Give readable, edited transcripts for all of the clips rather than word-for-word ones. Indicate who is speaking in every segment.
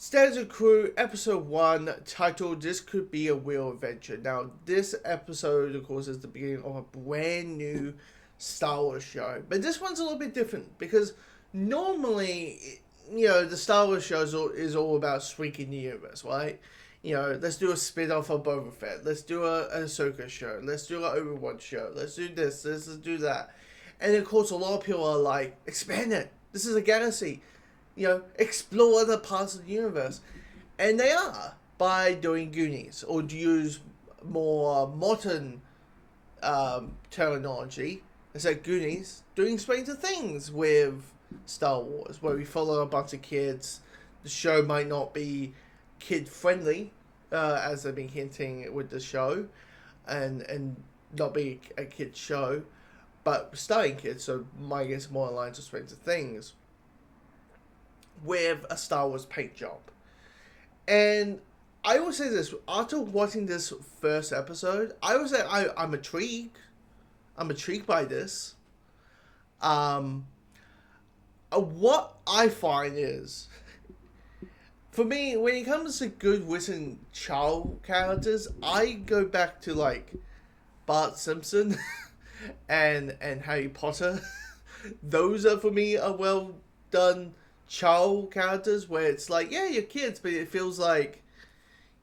Speaker 1: Stanza Crew, Episode 1, titled This Could Be a Real Adventure. Now, this episode, of course, is the beginning of a brand new Star Wars show. But this one's a little bit different because normally, the Star Wars show is all about shrinking the universe, right? Let's do a spin off of Boba Fett. Let's do a Ahsoka show. Let's do an Obi-Wan show. Let's do this. Let's do that. And of course, a lot of people are like, expand it. This is a galaxy. Explore other parts of the universe. And they are by doing Goonies, or to use more modern terminology, it's like Goonies doing Stranger Things with Star Wars, where we follow a bunch of kids. The show might not be kid-friendly, as they've been hinting with the show, and not be a kid show, but starring kids, so might get more aligned to Stranger Things, with a Star Wars paint job. And I will say this, after watching this first episode, I would say I'm intrigued. I'm intrigued by this. What I find is, for me, when it comes to good written child characters, I go back to like Bart Simpson and Harry Potter. Those are, for me, a well done child characters where it's like, yeah, you're kids, but it feels like,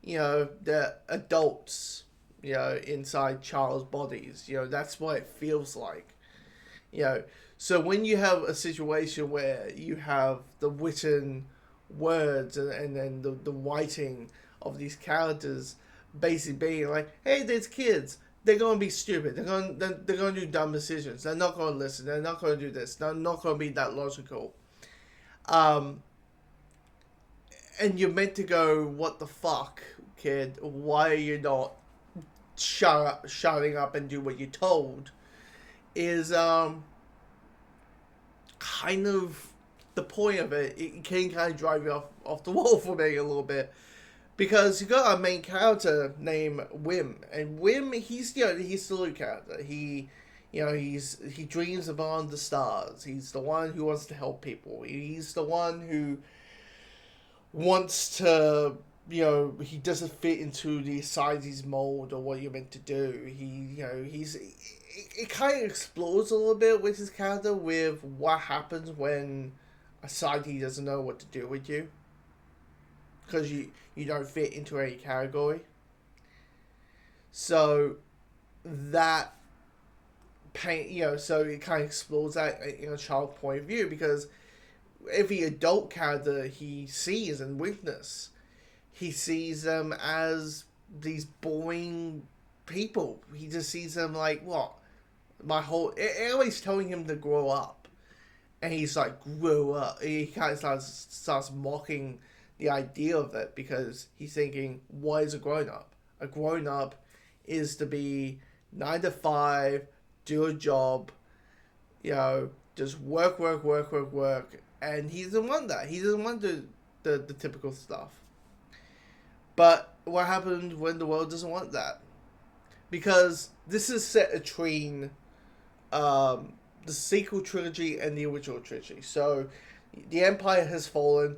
Speaker 1: they're adults, inside child's bodies. That's what it feels like. So when you have a situation where you have the written words and then the writing of these characters basically being like, hey, there's kids. They're going to be stupid. They're going to do dumb decisions. They're not going to listen. They're not going to do this. They're not going to be that logical. And you're meant to go, what the fuck, kid? Why are you not shutting up and do what you're told? Is kind of the point of it. It can kind of drive you off the wall for me a little bit. Because you got a main character named Wim. And Wim, he's the Luke character. He dreams beyond the stars. He's the one who wants to help people. He's the one who wants to, he doesn't fit into the society's mold or what you're meant to do. It kind of explores a little bit with his character with what happens when a society doesn't know what to do with you. Because you don't fit into any category. So that pain, so it kind of explores that in a child point of view, because every adult character he sees and witness, he sees them as these boring people. He just sees them like, what? Everybody's telling him to grow up. And he's like, grow up. He kind of starts mocking the idea of it, because he's thinking, what is a grown-up? A grown-up is to be 9 to 5, do a job, just work, and he doesn't want that. He doesn't want the typical stuff. But what happens when the world doesn't want that? Because this is set between the sequel trilogy and the original trilogy. So the Empire has fallen.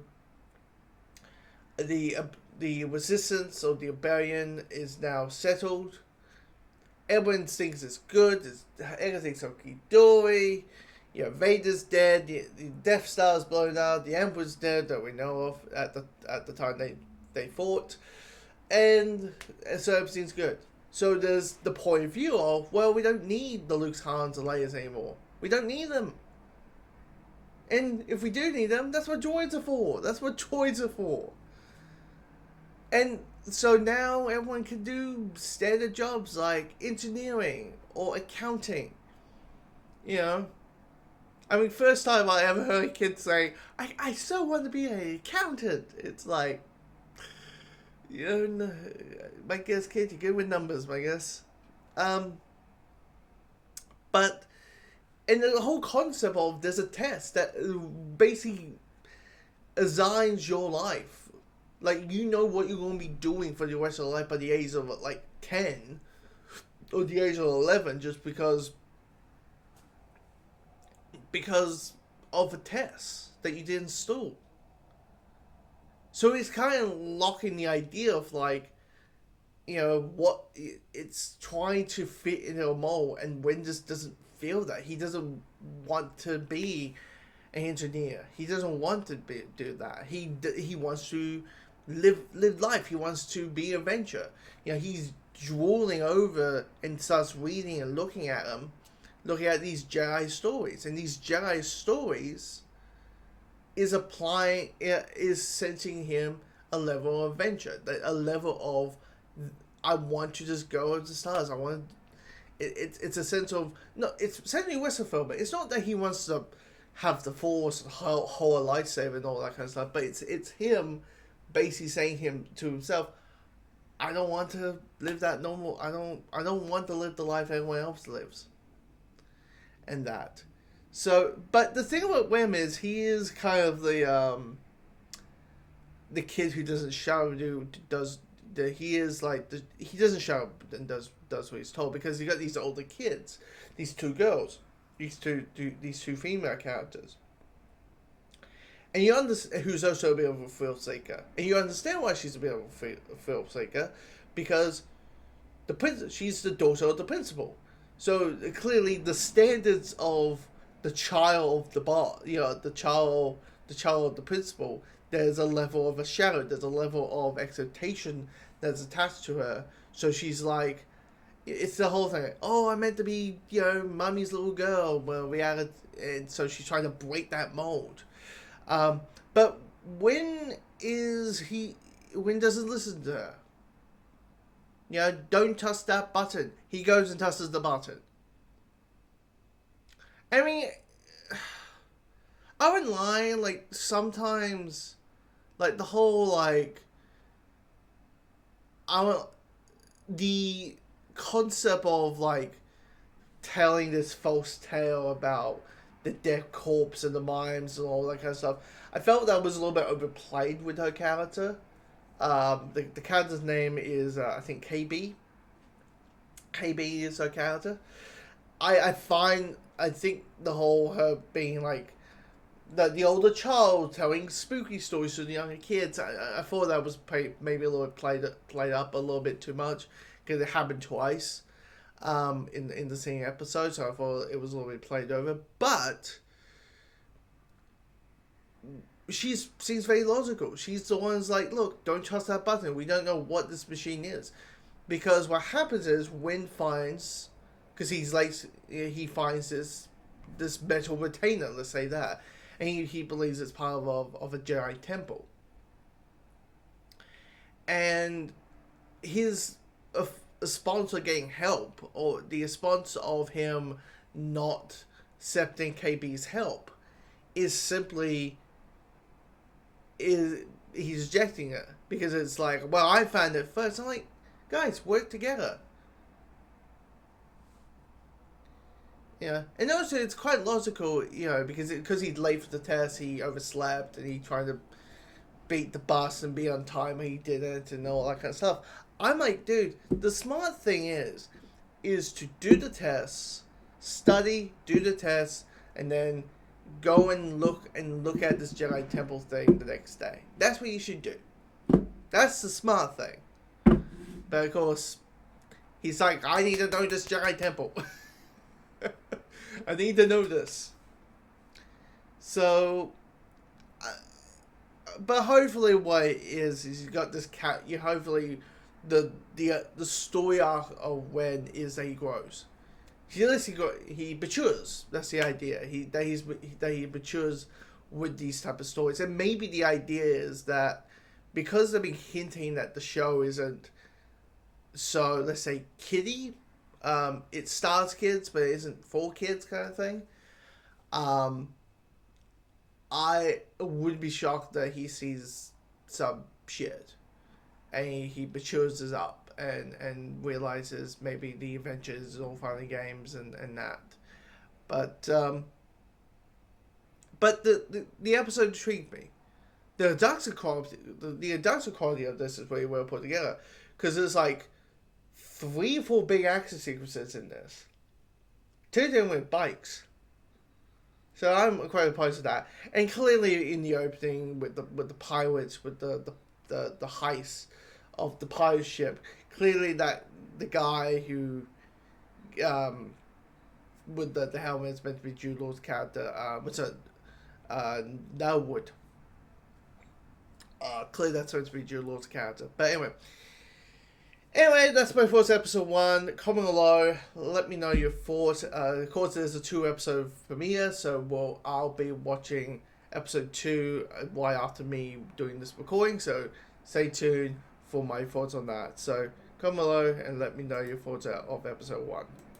Speaker 1: The resistance or the rebellion is now settled. Everyone thinks it's good. Everything's hunky-dory. Vader's dead. The Death Star's blown out. The Emperor's dead that we know of at the time they fought, and so everything's good. So there's the point of view of, well, we don't need the Luke, Hans, and Leia's anymore. We don't need them. And if we do need them, that's what droids are for. That's what droids are for. And so now everyone can do standard jobs like engineering or accounting. First time I ever heard a kid say, I so want to be an accountant. It's like, my guess, kid, you're good with numbers, my guess. But, and the whole concept of there's a test that basically assigns your life. Like, what you're going to be doing for the rest of your life by the age of, 10 or the age of 11, just because of a test that you did in school. So it's kind of locking the idea of like, what it's trying to fit into a mold, and Wynn just doesn't feel that. He doesn't want to be an engineer. He doesn't want to do that. He wants to live life. He wants to be an adventurer. He's drooling over and starts reading and looking at them, looking at these Jedi stories, and these Jedi stories is sensing him a level of adventure, a level of I want to just go over the stars. I want. It's a sense of no. It's certainly Western film, but it's not that he wants to have the Force, hold a lightsaber, and all that kind of stuff. But it's him basically saying to himself, I don't want to live that normal. I don't want to live the life everyone else lives. And that. So, but the thing about Wim is he is kind of the kid who doesn't shout does. He is like he doesn't shout and does what he's told, because you got these older kids, these two girls, these two female characters, and you understand who's also a bit of a thrill seeker, and you understand why she's a bit of a thrill seeker, because she's the daughter of the principal, so clearly the standards of the child of the child of the principal. There's a level of a shadow. There's a level of expectation that's attached to her. So she's like, it's the whole thing. Oh, I meant to be, mummy's little girl. Well, and so she's trying to break that mold. But Wynn doesn't listen to her. Don't touch that button. He goes and touches the button. I mean, I wouldn't lie, like, sometimes, like, the whole, like, the concept of, like, telling this false tale about the dead corpse and the mimes and all that kind of stuff, I felt that was a little bit overplayed with her character. The character's name is, I think, KB. KB is her character. I think the whole her being, like, the older child telling spooky stories to the younger kids, I thought that was maybe a little bit played up a little bit too much, because it happened twice in the same episode, so I thought it was a little bit played over. But she seems very logical. She's the one who's like, look, don't trust that button. We don't know what this machine is. Because what happens is Wynn finds, because he finds this metal retainer, let's say that, and he believes it's part of a Jedi temple. And his response to getting help, or the response of him not accepting KB's help, is simply he's rejecting it, because it's like, well, I found it first. I'm like, guys, work together. Yeah, and also it's quite logical, because he's late for the test, he overslept, and he tried to beat the bus and be on time, and he didn't, and all that kind of stuff. I'm like, dude, the smart thing is to do the tests, study, do the tests, and then go and look at this Jedi Temple thing the next day. That's what you should do. That's the smart thing. But of course, he's like, I need to know this Jedi Temple. I need to know this. So, but hopefully, what it is you got this cat. You hopefully the story arc of Wen is that he grows. He matures. That's the idea. He matures with these type of stories, and maybe the idea is that because they've been hinting that the show isn't so, let's say, kiddie. It stars kids, but it isn't for kids, kind of thing. I would be shocked that he sees some shit, and he matures us up and realizes maybe the adventures is all fun and games and that. But the episode intrigued me. The production quality of this is very well put together, because there's like 3 or 4 big action sequences in this. 2 of them with bikes. So I'm quite opposed to that. And clearly in the opening with the pirates, with the heist of the pirate ship, clearly that the guy who with the helmet is meant to be Jude Law's character. What's it? Norwood. Clearly that's supposed to be Jude Law's character. But anyway, that's my thoughts episode 1. Comment below. Let me know your thoughts. Of course, there's a 2-episode premiere, so I'll be watching episode 2 right after me doing this recording. So stay tuned for my thoughts on that. So comment below and let me know your thoughts of episode 1.